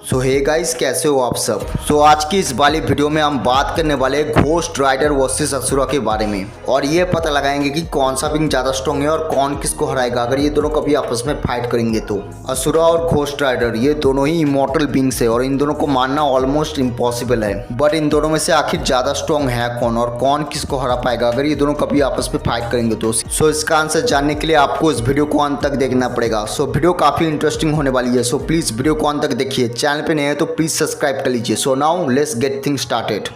सो hey guys, कैसे हो आप सब। आज की इस वाली वीडियो में हम बात करने वाले हैं घोस्ट राइडर वर्सेस असुरा के बारे में, और ये पता लगाएंगे कि कौन सा विंग ज़्यादा स्ट्रॉन्ग है और कौन किसको हराएगा अगर ये दोनों कभी आपस में फाइट करेंगे तो। असुरा और घोस्ट राइडर ये दोनों ही इमॉर्टल विंग्स है और इन दोनों को मारना ऑलमोस्ट इम्पॉसिबल है, बट इन दोनों में से आखिर ज़्यादा स्ट्रॉन्ग है कौन और कौन किसको हरा पाएगा अगर ये दोनों कभी आपस में फाइट करेंगे तो। सो इसका आंसर जानने के लिए आपको इस वीडियो को अंत तक देखना पड़ेगा। सो वीडियो काफ़ी इंटरेस्टिंग होने वाली है, सो प्लीज़ वीडियो को अंत तक देखिए। चैनल पे नए हैं तो प्लीज़ सब्सक्राइब कर लीजिए। So now let's get thing started.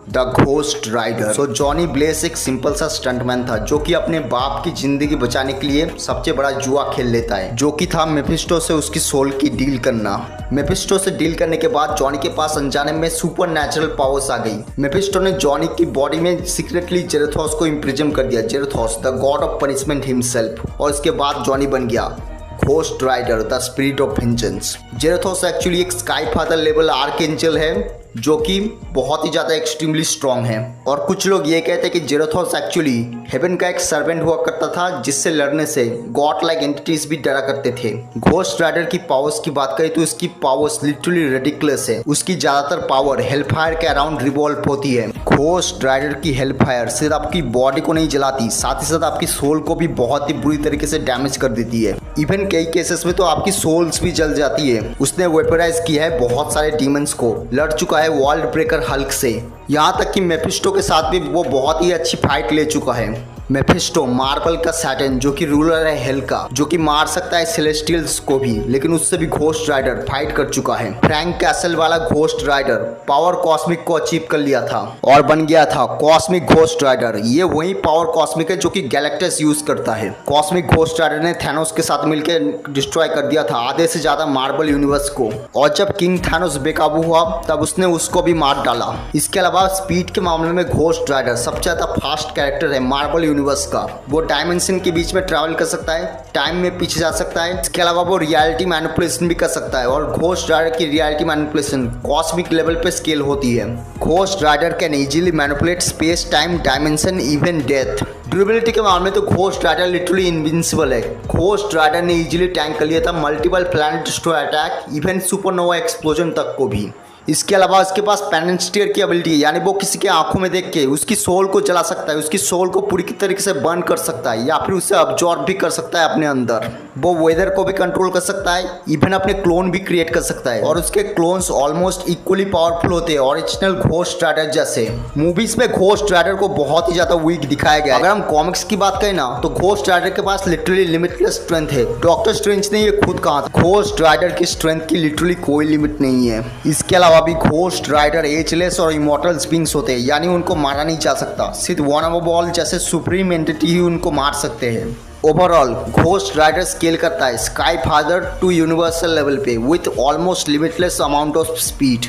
The Ghost Rider. So Johnny Blaze एक सिंपल सा स्टंटमैन था जो कि अपने बाप की जिंदगी बचाने के लिए सबसे बड़ा जुआ खेल लेता है, जो कि था मेफिस्टो से उसकी सोल की डील करना। मेफिस्टो से डील करने के बाद जॉनी के पास अनजाने में सुपर नेचुरल पावर्स आ गई। मेफिस्टो ने जॉनी की बॉडी में सीक्रेटली जेरेथोस को इम्प्रिजन कर दिया, Zarathos the god of punishment himself, और इसके बाद जॉनी बन गया Ghost Rider the spirit of vengeance. Zarathos actually एक स्काई फादर लेवल आर्कएंजल है जो कि बहुत ही ज़्यादा एक्सट्रीमली स्ट्रॉन्ग है, और कुछ लोग ये कहते हैं कि जेरेथोस एक्चुअली हेवन का एक सर्वेंट हुआ करता था जिससे लड़ने से गॉड लाइक एंटिटीज भी डरा करते थे। घोस्ट राइडर की पावर्स की बात करें तो इसकी पावर्स लिटरली रेडिकुलस है। उसकी ज़्यादातर पावर हेलफायर के अराउंड रिवॉल्व होती है। घोस्ट राइडर की हेलफायर सिर्फ आपकी बॉडी को नहीं जलाती, साथ ही साथ आपकी सोल को भी बहुत ही बुरी तरीके से डैमेज कर देती है। इवन कई केसेस में तो आपकी सोल्स भी जल जाती है। उसने वेपराइज किया है बहुत सारे डीमंस को, लड़ चुका है वर्ल्ड ब्रेकर हल्क से, यहाँ तक कि मेफिस्टो के साथ भी वो बहुत ही अच्छी फाइट ले चुका है। मेफिस्टो मार्बल का सैटन जो कि रूलर है हेल का, जो कि मार सकता है सेलेस्टियल्स को भी, लेकिन उससे भी घोस्ट राइडर फाइट कर चुका है। फ्रैंक कैसल वाला घोस्ट राइडर पावर कॉस्मिक को अचीव कर लिया था और बन गया था कॉस्मिक घोस्ट राइडर। ये वही पावर कॉस्मिक है जो कि गैलेक्टस यूज करता है। कॉस्मिक घोस्ट राइडर ने थैनोस के साथ मिलकर डिस्ट्रॉय कर दिया था आधे से ज्यादा मार्बल यूनिवर्स को, और जब किंग थैनोस बेकाबू हुआ तब उसने उसको भी मार डाला। इसके अलावा स्पीड के मामले में घोस्ट राइडर सबसे ज्यादा फास्ट कैरेक्टर है मार्बल यूनिवर्स का। वो डायमेंशन के बीच में ट्रैवल कर सकता है, टाइम में पीछे जा सकता है, इसके अलावा वो रियलिटी मैनिपुलेशन भी कर सकता है, और घोस्ट राइडर की रियलिटी मैनिपुलेशन कॉस्मिक लेवल पे स्केल होती है। Ghost Rider can easily manipulate space, time, dimension, even death. Durability के मामले में तो घोस्ट राइडर लिटरली इनविंसिबल है। घोस्ट राइडर ने इजीली टैंक कर लिया था multiple planet destroy attack, even supernova explosion तक को भी। इसके अलावा उसके पास पेनिंग स्टीयर की एबिलिटी है, यानी वो किसी के आंखों में देख के उसकी सोल को जला सकता है, उसकी सोल को पूरी तरीके से बर्न कर सकता है, या फिर उसे अब्जॉर्ब भी कर सकता है अपने अंदर। वो वेदर को भी कंट्रोल कर सकता है, इवन अपने क्लोन भी क्रिएट कर सकता है, और उसके क्लोन्स ऑलमोस्ट इक्वली पावरफुल होते हैं ओरिजिनल घोस्ट राइडर जैसे। मूवीज में घोस्ट राइडर को बहुत ही ज्यादा वीक दिखाया गया है। अगर हम कॉमिक्स की बात करें ना तो घोस्ट राइडर के पास लिटरली लिमिटलेस स्ट्रेंथ है। डॉक्टर स्ट्रेंज ने ये खुद कहा था, घोस्ट राइडर की स्ट्रेंथ की लिटरली कोई लिमिट नहीं है। इसके अलावा भी घोस्ट राइडर एजलेस और इमॉर्टल विंग्स होते हैं, यानी उनको मारा नहीं जा सकता, सिर्फ वन ऑफ ऑल जैसे सुप्रीम एंटिटी ही उनको मार सकते हैं। ओवरऑल घोस्ट राइडर स्केल करता है sky father to universal level पे with almost limitless amount of speed.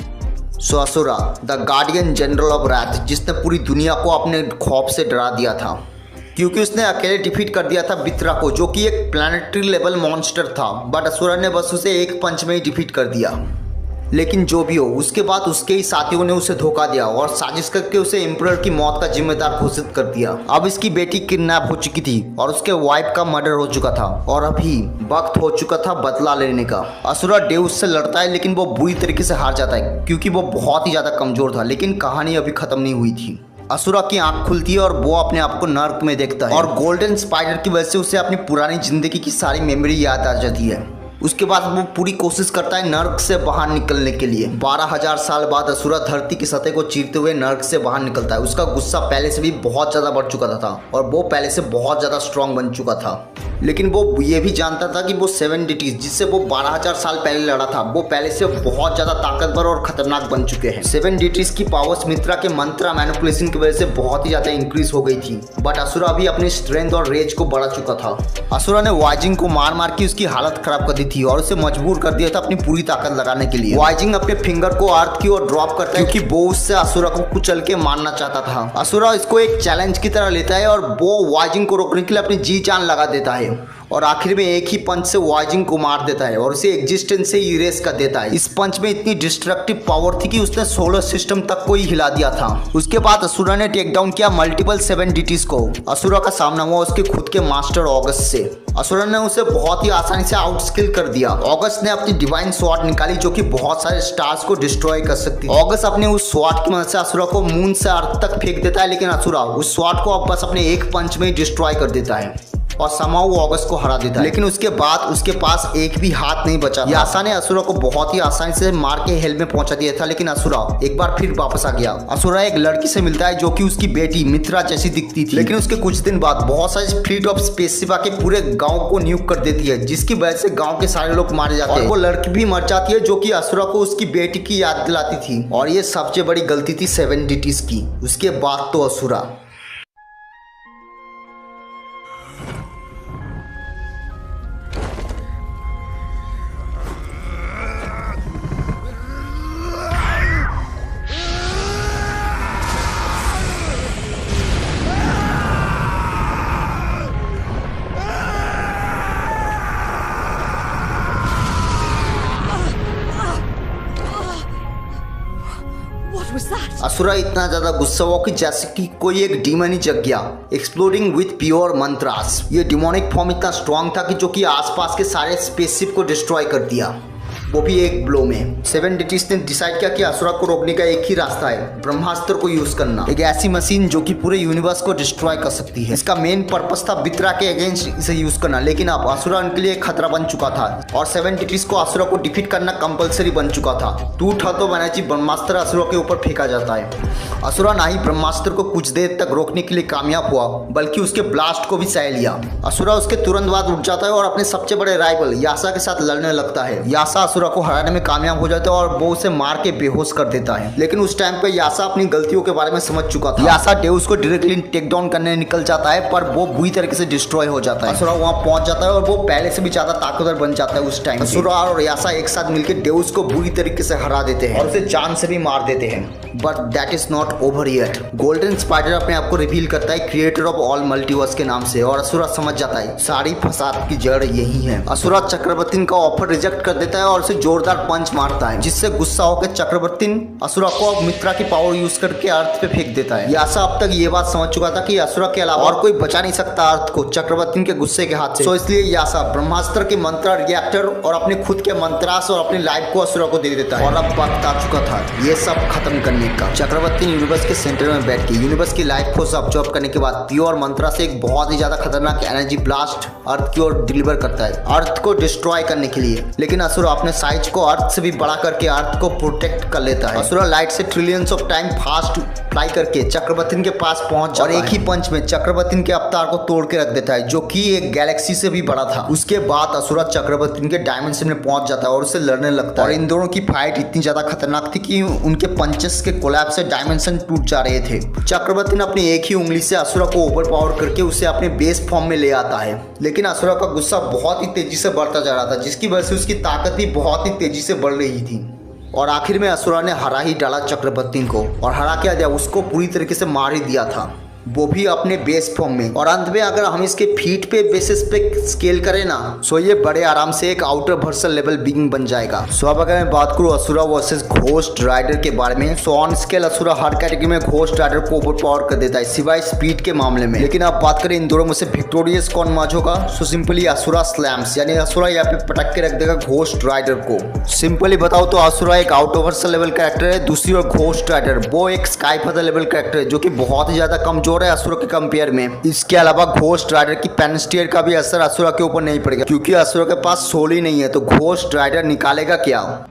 So Asura the guardian general of wrath, जिसने पूरी दुनिया को अपने खौफ से डरा दिया था क्योंकि उसने अकेले डिफीट कर दिया था बित्रा को, जो कि एक प्लानिटरी लेवल मॉन्स्टर था, बट असुरा ने बस उसे एक पंच में ही डिफीट कर दिया। लेकिन जो भी हो, उसके बाद उसके ही साथियों ने उसे धोखा दिया और साजिश करके उसे एम्परर की मौत का जिम्मेदार घोषित कर दिया। अब इसकी बेटी किडनैप हो चुकी थी और उसके वाइफ का मर्डर हो चुका था, और अभी वक्त हो चुका था बदला लेने का। असुरा डेउस से लड़ता है लेकिन वो बुरी तरीके से हार जाता है क्योंकि वो बहुत ही ज्यादा कमजोर था, लेकिन कहानी अभी खत्म नहीं हुई थी। असुरा की आंख खुलती है और वो अपने आप को नर्क में देखता है, और गोल्डन स्पाइडर की वजह से उसे अपनी पुरानी जिंदगी की सारी मेमोरी याद आ जाती है। उसके बाद वो पूरी कोशिश करता है नर्क से बाहर निकलने के लिए। 12,000 साल बाद असुरा धरती की सतह को चीरते हुए नर्क से बाहर निकलता है। उसका गुस्सा पहले से भी बहुत ज़्यादा बढ़ चुका था और वो पहले से बहुत ज़्यादा स्ट्रांग बन चुका था, लेकिन वो ये भी जानता था कि वो 7 डिटीज जिससे वो 12,000 साल पहले लड़ा था वो पहले से बहुत ज़्यादा ताकतवर और खतरनाक बन चुके हैं। 7 डिटीज की पावर्स मित्रा के मंत्रा मैनिपुलेशन की वजह से बहुत ही ज़्यादा इंक्रीज हो गई थी, बट असुरा भी अपनी स्ट्रेंथ और रेज को बढ़ा चुका था। असुरा ने वाइजिंग को मार मार के उसकी हालत खराब कर दी थी और उसे मजबूर कर दिया था अपनी पूरी ताकत लगाने के लिए। वाइजिंग अपने फिंगर को अर्थ की ओर ड्रॉप करता है क्योंकि वो उससे असुरा को कुचल के मारना चाहता था। असुरा इसको एक चैलेंज की तरह लेता है और वो वाइजिंग को रोकने के लिए अपनी जी जान लगा देता है और आखिर में एक ही पंच से वाइजिंग को मार देता है और उसे एग्जिस्टेंस से इरेज कर देता है। इस पंच में इतनी डिस्ट्रक्टिव पावर थी कि उसने सोलर सिस्टम तक को ही हिला दिया था। उसके बाद असुरा ने टेक डाउन किया मल्टीपल 7 डीटीज को। असुरा का सामना हुआ उसके खुद के मास्टर ऑगस्ट से। असुरा ने उसे बहुत ही आसानी से आउटस्किल कर दिया। ऑगस्ट ने अपनी डिवाइन स्वॉर्ड निकाली जो कि बहुत सारे स्टार्स को डिस्ट्रॉय कर सकती है। ऑगस्ट अपने उस स्वॉर्ड की मदद से असुरा को मून से अर्थ तक फेंक देता है, लेकिन असुरा उस स्वॉर्ड को अब बस अपने एक पंच में ही डिस्ट्रॉय कर देता है और समाउ वो ऑगस्ट को हरा देता है। लेकिन उसके बाद उसके पास एक भी हाथ नहीं बचा। यासा ने असुरा को बहुत ही आसानी से मार के हेल में पहुंचा दिया था, लेकिन असुरा एक बार फिर वापस आ गया। असुरा एक लड़की से मिलता है जो कि उसकी बेटी मित्रा जैसी दिखती थी, लेकिन उसके कुछ दिन बाद बहुत सारी फ्लीट ऑफ स्पेसशिप आके पूरे गांव को न्यूक कर देती है, जिसकी वजह से गांव के सारे लोग मारे जाते हैं। वो लड़की भी मर जाती है जो कि असुरा को उसकी बेटी की याद दिलाती थी, और ये सबसे बड़ी गलती थी 7 डीटीज की। उसके बाद तो असुरा असुरा इतना ज्यादा गुस्सा हुआ कि जैसे कि कोई एक डीमन ही जग गया, एक्सप्लोडिंग विथ प्योर मंत्रास। ये डिमोनिक फॉर्म इतना स्ट्रांग था कि जो कि आसपास के सारे स्पेसशिप को डिस्ट्रॉय कर दिया, वो भी एक ब्लो में। 7 डीटीज ने डिसाइड किया कि असुरा को रोकने का एक ही रास्ता है, ब्रह्मास्त्र को यूज करना। एक ऐसी मशीन जो कि पूरे यूनिवर्स को डिस्ट्रॉय कर सकती है। इसका मेन पर्पस था मित्रा के अगेंस्ट इसे यूज करना, लेकिन अब असुरा उनके लिए खतरा बन चुका था और 7 डीटीज को असुरा को डिफीट करना कंपलसरी बन चुका था। टू ठतो बनर्जी ब्रह्मास्त्र असुरा के ऊपर फेंका जाता है। असुरा ना ही ब्रह्मास्त्र को कुछ देर तक रोकने के लिए कामयाब हुआ, बल्कि उसके ब्लास्ट को भी सह लिया। असुरा उसके तुरंत बाद उठ जाता है और अपने सबसे बड़े राइवल यासा के साथ लड़ने लगता है। यासा असुरा को हराने में कामयाब हो जाता है और वो उसे मार के बेहोश कर देता है, लेकिन उस टाइम पे यासा अपनी गलतियों के बारे में समझ चुका था। यासा डेउस को डायरेक्टली टेक डाउन करने निकल जाता है, पर वो बुरी तरीके से डिस्ट्रॉय हो जाता है। असुरा वहां पहुंच जाता है और वो पहले से भी ज्यादा ताकतवर बन जाता है। उस टाइम असुरा और यासा एक साथ मिलकर डेउस को बुरी तरीके से हरा देते हैं और उसे जान से भी मार देते हैं। But that is not over yet. Golden spider अपने आप को रिवील करता है क्रिएटर ऑफ ऑल मल्टीवर्स के नाम से, और असुरा समझ जाता है सारी फसाद की जड़ यही है। असुरा चक्रवर्ती का ऑफर रिजेक्ट कर देता है और उसे जोरदार पंच मारता है, जिससे गुस्सा होकर चक्रवर्ती असुरा को अब मित्रा की पावर यूज करके अर्थ पे फेंक देता है। यासा अब तक ये बात समझ चुका था कि असुरा के अलावा और कोई बचा नहीं सकता अर्थ को चक्रवर्ती के गुस्से के हाथ से। तो इसलिए यासा ब्रह्मास्त्र के मंत्र रिएक्टर और अपने खुद के मंत्रास और अपनी लाइफ को असुरा को दे देता है। और अब वक्त आ चुका था ये सब खत्म करने का। चक्रवर्ती यूनिवर्स के सेंटर में बैठ के यूनिवर्स की लाइफ फोर्स ऑब्जर्व करने के बाद प्योर मंत्रा से एक बहुत ही ज्यादा खतरनाक एनर्जी ब्लास्ट अर्थ की ओर डिलीवर करता है, अर्थ को डिस्ट्रॉय करने के लिए। लेकिन असुरा अपने साइज को अर्थ से भी बड़ा करके अर्थ को प्रोटेक्ट कर लेता है। असुरा लाइट से trillions of time fast fly करके चक्रवर्ती के पास पहुंच जाता है और एक ही पंच में चक्रवर्ती के अवतार को तोड़ के रख देता है, जो कि एक गैलेक्सी से भी बड़ा था। उसके बाद असुरा चक्रवर्ती के डायमेंशन में पहुंच जाता है और उससे लड़ने लगता है। और इन दोनों की फाइट इतनी ज्यादा खतरनाक थी कि उनके पंचेस के कोलैप्स से डायमेंशन टूट जा रहे थे। चक्रवर्ती अपनी एक ही उंगली से असुरा को ओवर पावर करके उसे अपने बेस फॉर्म में ले आता है, लेकिन असुरा का गुस्सा बहुत ही तेजी से बढ़ता जा रहा था, जिसकी वजह से उसकी ताकत भी बहुत ही तेजी से बढ़ रही थी। और आखिर में असुरा ने हरा ही डाला चक्रवर्ती को, और हरा क्या दिया, उसको पूरी तरीके से मार ही दिया था, वो भी अपने बेस फॉर्म में। और अंत में अगर हम इसके फीट पे बेसिस पे स्केल करें ना, सो ये बड़े आराम से एक आउटर वर्सल लेवल बीइंग बन जाएगा। सो अब अगर मैं बात करूँ असुरा वर्सेस घोस्ट राइडर के बारे में, सो ऑन स्केल असुरा हर कैटेगरी में घोस्ट राइडर को ओवर पावर कर देता है, सिवाय स्पीड के मामले में। लेकिन अब बात करें इन दोनों में से विक्टोरियस कौन माज होगा, सो सिंपली असुरा स्लैम्स, यानी असुरा यहाँ पे पटक के रख देगा घोस्ट राइडर को। सिंपली बताओ तो असुरा एक आउटर वर्सल लेवल कैरेक्टर है, दूसरी ओर घोस्ट राइडर वो एक स्काई फदर लेवल कैरेक्टर है, जो कि बहुत ही ज्यादा कमजोर है असुरा के कंपेयर में। इसके अलावा घोस्ट राइडर की पेनस्टीयर का भी असर असुरा के ऊपर नहीं पड़ेगा, क्योंकि असुरा के पास सोल ही नहीं है, तो घोस्ट राइडर निकालेगा क्या।